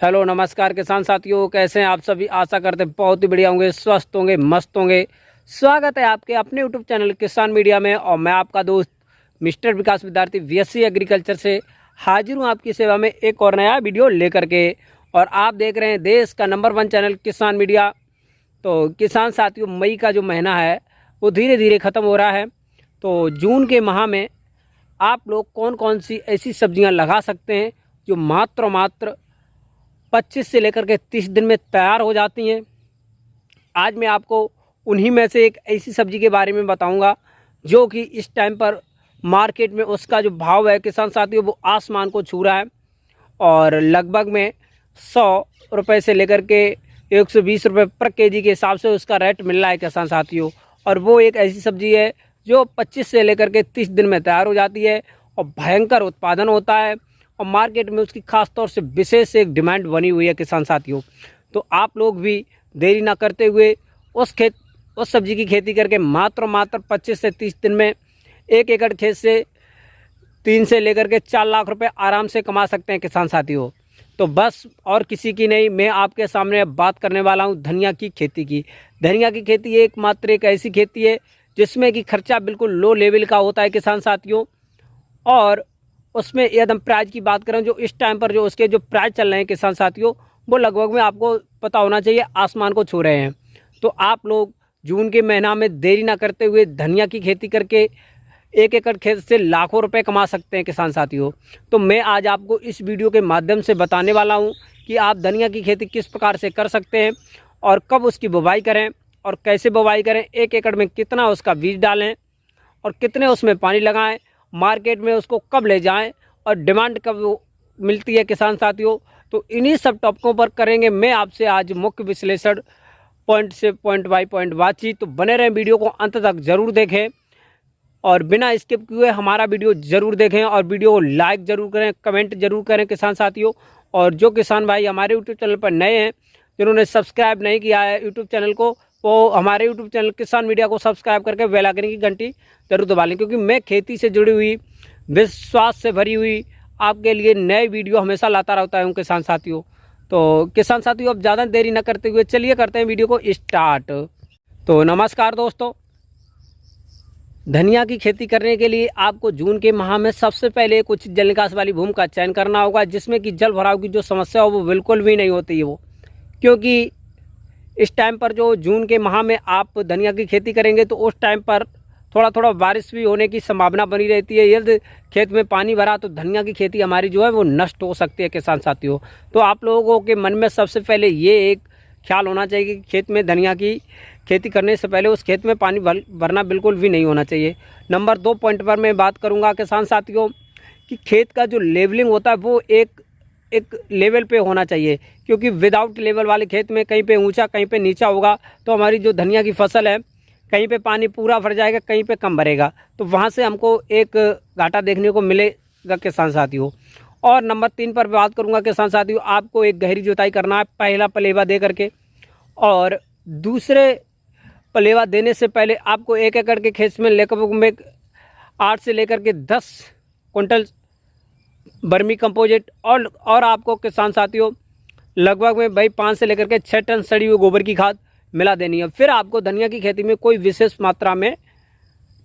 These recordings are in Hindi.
हेलो नमस्कार किसान साथियों, कैसे हैं आप सभी। आशा करते हैं बहुत ही बढ़िया होंगे, स्वस्थ होंगे, मस्त होंगे। स्वागत है आपके अपने यूट्यूब चैनल किसान मीडिया में और मैं आपका दोस्त मिस्टर विकास विद्यार्थी बीएससी एग्रीकल्चर से हाजिर हूं आपकी सेवा में एक और नया वीडियो लेकर के। और आप देख रहे हैं देश का नंबर 1 चैनल किसान मीडिया। तो किसान साथियों, मई का जो महीना है वो धीरे धीरे ख़त्म हो रहा है। तो जून के माह में आप लोग कौन कौन सी ऐसी सब्जियां लगा सकते हैं जो मात्र 25 से लेकर के 30 दिन में तैयार हो जाती हैं। आज मैं आपको उन्हीं में से एक ऐसी सब्जी के बारे में बताऊंगा जो कि इस टाइम पर मार्केट में उसका जो भाव है किसान साथियों वो आसमान को छू रहा है। और लगभग में 100 रुपये से लेकर के 120 रुपये पर केजी के हिसाब से उसका रेट मिल रहा है किसान साथियों। और वो एक ऐसी सब्जी है जो 25 से लेकर के 30 दिन में तैयार हो जाती है और भयंकर उत्पादन होता है और मार्केट में उसकी खास तौर से विशेष एक डिमांड बनी हुई है किसान साथियों। तो आप लोग भी देरी ना करते हुए उस सब्जी की खेती करके मात्र 25 से 30 दिन में 1 एकड़ खेत से 3 से लेकर के 4 लाख रुपए आराम से कमा सकते हैं किसान साथियों। तो बस और किसी की नहीं, मैं आपके सामने अब बात करने वाला हूँ धनिया की खेती की। धनिया की खेती एकमात्र एक ऐसी खेती है जिसमें कि खर्चा बिल्कुल लो लेवल का होता है किसान साथियों। और उसमें एकदम प्राइस की बात करें जो इस टाइम पर जो उसके जो प्राइस चल रहे हैं किसान साथियों वो लगभग में आपको पता होना चाहिए आसमान को छू रहे हैं। तो आप लोग जून के महीना में देरी ना करते हुए धनिया की खेती करके 1 एकड़ खेत से लाखों रुपए कमा सकते हैं किसान साथियों। तो मैं आज आपको इस वीडियो के माध्यम से बताने वाला हूं कि आप धनिया की खेती किस प्रकार से कर सकते हैं और कब उसकी बुवाई करें और कैसे बुवाई करें, 1 एकड़ में कितना उसका बीज डालें और कितने उसमें पानी लगाएं, मार्केट में उसको कब ले जाएं और डिमांड कब मिलती है किसान साथियों। तो इन्हीं सब टॉपिकों पर करेंगे मैं आपसे आज मुख्य विश्लेषण, पॉइंट से पॉइंट बाय पॉइंट बातचीत। तो बने रहें, वीडियो को अंत तक जरूर देखें और बिना स्किप किए हमारा वीडियो जरूर देखें और वीडियो को लाइक जरूर करें, कमेंट जरूर करें किसान साथियों। और जो किसान भाई हमारे यूट्यूब चैनल पर नए हैं, जिन्होंने सब्सक्राइब नहीं किया है यूट्यूब चैनल को, वो हमारे यूट्यूब चैनल किसान मीडिया को सब्सक्राइब करके बेल आइकन की घंटी जरूर दबा लें, क्योंकि मैं खेती से जुड़ी हुई, विश्वास से भरी हुई आपके लिए नए वीडियो हमेशा लाता रहता हूँ किसान साथियों। तो किसान साथियों, अब ज़्यादा देरी न करते हुए चलिए करते हैं वीडियो को स्टार्ट। तो नमस्कार दोस्तों, धनिया की खेती करने के लिए आपको जून के माह में सबसे पहले कुछ जल निकास वाली भूमि का चयन करना होगा जिसमें कि जल भराव की जो समस्या हो वो बिल्कुल भी नहीं होती है वो। क्योंकि इस टाइम पर जो जून के माह में आप धनिया की खेती करेंगे तो उस टाइम पर थोड़ा थोड़ा बारिश भी होने की संभावना बनी रहती है। यदि खेत में पानी भरा तो धनिया की खेती हमारी जो है वो नष्ट हो सकती है किसान साथियों। तो आप लोगों के मन में सबसे पहले ये एक ख्याल होना चाहिए कि खेत में धनिया की खेती करने से पहले उस खेत में पानी भरना बिल्कुल भी नहीं होना चाहिए। नंबर 2 पॉइंट पर मैं बात करूंगा किसान साथियों कि खेत का जो लेवलिंग होता है वो एक लेवल पे होना चाहिए, क्योंकि विदाउट लेवल वाले खेत में कहीं पे ऊंचा कहीं पे नीचा होगा तो हमारी जो धनिया की फसल है कहीं पे पानी पूरा भर जाएगा, कहीं पे कम भरेगा, तो वहाँ से हमको एक घाटा देखने को मिलेगा किसान साथियों। और नंबर 3 पर बात करूँगा किसान साथियों, आपको एक गहरी जुताई करना है पहला पलेवा दे करके, और दूसरे पलेवा देने से पहले आपको 1 एकड़ के खेत में लगभग में 8 से लेकर के 10 कुंटल वर्मी कंपोजिट और आपको किसान साथियों लगभग में भाई 5 से लेकर के 6 टन सड़ी हुई गोबर की खाद मिला देनी है। फिर आपको धनिया की खेती में कोई विशेष मात्रा में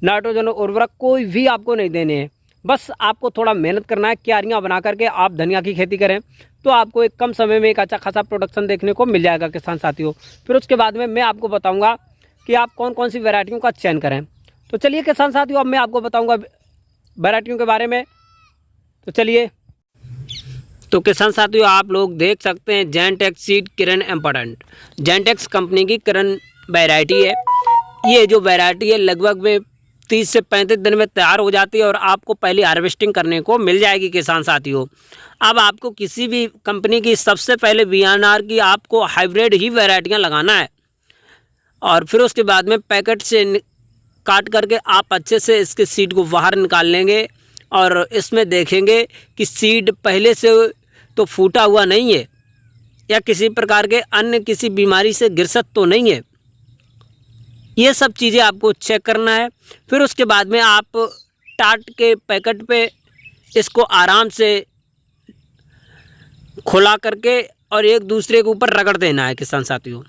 नाइट्रोजन उर्वरक कोई भी आपको नहीं देने हैं। बस आपको थोड़ा मेहनत करना है, क्यारियाँ बना करके आप धनिया की खेती करें तो आपको एक कम समय में एक अच्छा खासा प्रोडक्शन देखने को मिल जाएगा किसान साथियों। फिर उसके बाद में मैं आपको बताऊँगा कि आप कौन कौन सी वैरायटियों का चयन करें। तो चलिए किसान साथियों, अब मैं आपको बताऊँगा वैरायटियों के बारे में। तो चलिए, तो किसान साथियों आप लोग देख सकते हैं जेनटेक्स सीड किरण इम्पोर्टेंट, जेनटेक्स कंपनी की किरण वैरायटी है। ये जो वैरायटी है लगभग में 30 से 35 दिन में तैयार हो जाती है और आपको पहले हार्वेस्टिंग करने को मिल जाएगी किसान साथियों। अब आपको किसी भी कंपनी की सबसे पहले वीएनआर की आपको हाइब्रिड ही वैरायटियाँ लगाना है और फिर उसके बाद में पैकेट से काट करके आप अच्छे से इसके सीड को बाहर निकाल लेंगे और इसमें देखेंगे कि सीड पहले से तो फूटा हुआ नहीं है या किसी प्रकार के अन्य किसी बीमारी से ग्रसित तो नहीं है। ये सब चीज़ें आपको चेक करना है। फिर उसके बाद में आप टाट के पैकेट पे इसको आराम से खुला करके और एक दूसरे के ऊपर रगड़ देना है किसान साथियों।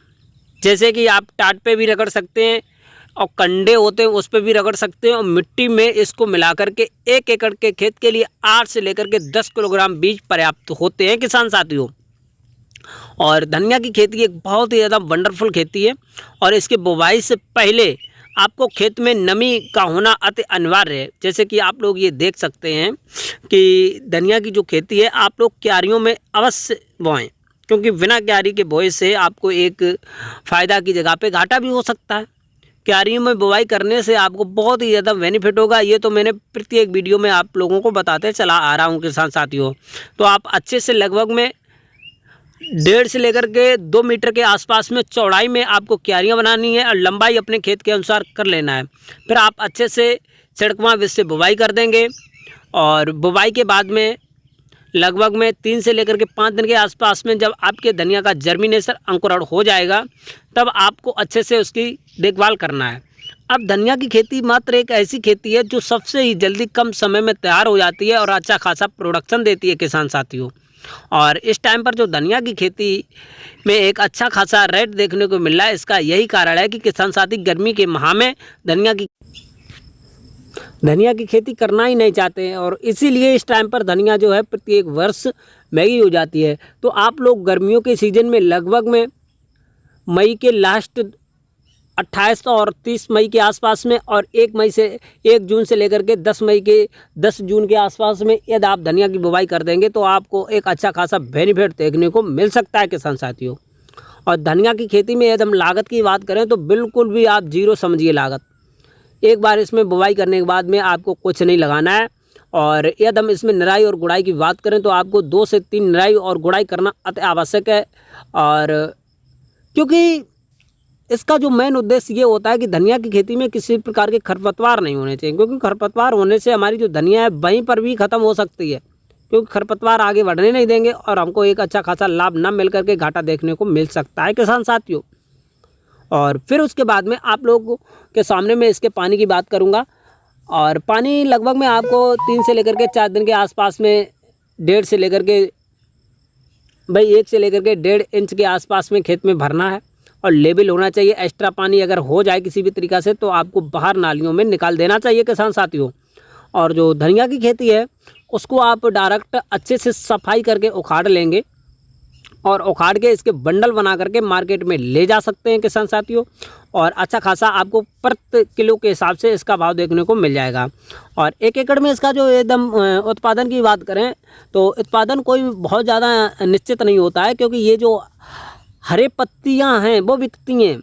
जैसे कि आप टाट पे भी रगड़ सकते हैं और कंडे होते हैं उस पर भी रगड़ सकते हैं, और मिट्टी में इसको मिला करके 1 एकड़ के खेत के लिए 8 से लेकर के 10 किलोग्राम बीज पर्याप्त होते हैं किसान साथियों। और धनिया की खेती एक बहुत ही ज़्यादा वंडरफुल खेती है, और इसके बुवाई से पहले आपको खेत में नमी का होना अति अनिवार्य है। जैसे कि आप लोग ये देख सकते हैं कि धनिया की जो खेती है आप लोग क्यारियों में अवश्य बोएं, क्योंकि बिना क्यारी के बोए से आपको एक फ़ायदा की जगह पे घाटा भी हो सकता है। क्यारियों में बुवाई करने से आपको बहुत ही ज़्यादा बेनिफिट होगा। ये तो मैंने प्रत्येक वीडियो में आप लोगों को बताते चला आ रहा हूँ किसान साथियों। तो आप अच्छे से लगभग में 1.5 से लेकर के 2 मीटर के आसपास में चौड़ाई में आपको क्यारियाँ बनानी है, और लंबाई अपने खेत के अनुसार कर लेना है। फिर आप अच्छे से छिड़कवा विधि से बुवाई कर देंगे, और बुवाई के बाद में लगभग में 3 से लेकर के 5 दिन के आसपास में जब आपके धनिया का जर्मिनेशन अंकुरण हो जाएगा, तब आपको अच्छे से उसकी देखभाल करना है। अब धनिया की खेती मात्र एक ऐसी खेती है जो सबसे ही जल्दी कम समय में तैयार हो जाती है और अच्छा खासा प्रोडक्शन देती है किसान साथियों। और इस टाइम पर जो धनिया की खेती में एक अच्छा खासा रेट देखने को मिल रहा है, इसका यही कारण है कि किसान साथी गर्मी के माह में धनिया की खेती करना ही नहीं चाहते हैं, और इसीलिए इस टाइम पर धनिया जो है प्रत्येक वर्ष महंगी हो जाती है। तो आप लोग गर्मियों के सीज़न में लगभग में मई के लास्ट 28 और 30 मई के आसपास में, और 1 जून से लेकर के 10 जून के आसपास में यदि आप धनिया की बुवाई कर देंगे तो आपको एक अच्छा खासा बेनिफिट देखने को मिल सकता है किसान साथियों। और धनिया की खेती में यदि हम लागत की बात करें तो बिल्कुल भी आप जीरो समझिए लागत। एक बार इसमें बुवाई करने के बाद में आपको कुछ नहीं लगाना है। और यदि हम इसमें निराई और गुड़ाई की बात करें तो आपको 2 से 3 निराई और गुड़ाई करना अति आवश्यक है। और क्योंकि इसका जो मेन उद्देश्य ये होता है कि धनिया की खेती में किसी प्रकार के खरपतवार नहीं होने चाहिए, क्योंकि खरपतवार होने से हमारी जो धनिया है वहीं पर भी ख़त्म हो सकती है, क्योंकि खरपतवार आगे बढ़ने नहीं देंगे और हमको एक अच्छा खासा लाभ न मिल करके घाटा देखने को मिल सकता है किसान साथियों। और फिर उसके बाद में आप लोगों के सामने मैं इसके पानी की बात करूँगा। और पानी लगभग में आपको 3 से लेकर के 4 दिन के आसपास में 1.5 से लेकर के 1.5 इंच के आसपास में खेत में भरना है, और लेवल होना चाहिए। एक्स्ट्रा पानी अगर हो जाए किसी भी तरीक़ा से तो आपको बाहर नालियों में निकाल देना चाहिए किसान साथियों। और जो धनिया की खेती है उसको आप डायरेक्ट अच्छे से सफाई करके उखाड़ लेंगे, और उखाड़ के इसके बंडल बना करके मार्केट में ले जा सकते हैं किसान साथियों। और अच्छा खासा आपको प्रति किलो के हिसाब से इसका भाव देखने को मिल जाएगा। और 1 एकड़ में इसका जो एकदम उत्पादन की बात करें तो उत्पादन कोई बहुत ज़्यादा निश्चित नहीं होता है, क्योंकि ये जो हरे पत्तियां हैं वो बिकती हैं,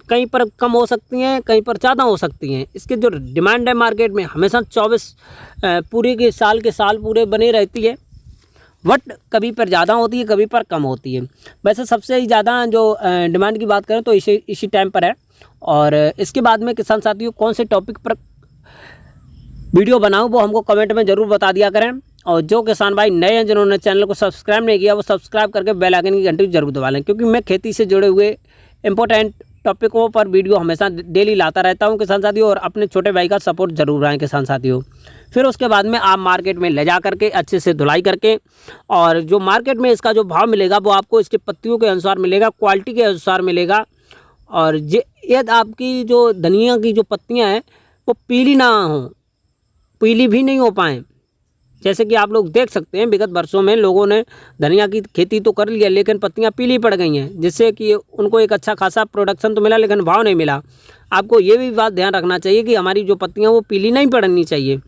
कहीं पर कम हो सकती हैं कहीं पर ज़्यादा हो सकती हैं। इसकी जो डिमांड है मार्केट में हमेशा 24 पूरे के साल पूरे बने रहती है, बट कभी पर ज़्यादा होती है कभी पर कम होती है। वैसे सबसे ही ज़्यादा जो डिमांड की बात करें तो इसी टाइम पर है। और इसके बाद में किसान साथियों कौन से टॉपिक पर वीडियो बनाऊं वो हमको कमेंट में ज़रूर बता दिया करें। और जो किसान भाई नए हैं जिन्होंने चैनल को सब्सक्राइब नहीं किया वो सब्सक्राइब करके बेल आइकन की घंटी जरूर दबा लें, क्योंकि मैं खेती से जुड़े हुए इंपॉर्टेंट टॉपिकों पर वीडियो हमेशा डेली लाता रहता हूं किसान साथियों। और अपने छोटे भाई का सपोर्ट जरूर रहे किसान साथियों। फिर उसके बाद में आप मार्केट में ले जा करके अच्छे से धुलाई करके, और जो मार्केट में इसका जो भाव मिलेगा वो आपको इसके पत्तियों के अनुसार मिलेगा, क्वालिटी के अनुसार मिलेगा। और यदि आपकी जो धनिया की जो पत्तियाँ हैं वो पीली ना हो, पीली भी नहीं हो पाएँ, जैसे कि आप लोग देख सकते हैं विगत वर्षों में लोगों ने धनिया की खेती तो कर लिया लेकिन पत्तियां पीली पड़ गई हैं, जिससे कि उनको एक अच्छा खासा प्रोडक्शन तो मिला लेकिन भाव नहीं मिला। आपको ये भी बात ध्यान रखना चाहिए कि हमारी जो पत्तियां वो पीली नहीं पड़नी चाहिए,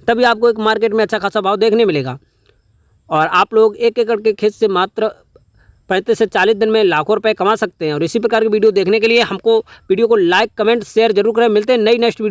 तभी आपको एक मार्केट में अच्छा खासा भाव देखने मिलेगा। और आप लोग 1 एकड़ के खेत से मात्र 35 से 40 दिन में लाखों रुपये कमा सकते हैं। और इसी प्रकार की वीडियो देखने के लिए हमको वीडियो को लाइक कमेंट शेयर जरूर करें। मिलते हैं नई नेक्स्ट वीडियो।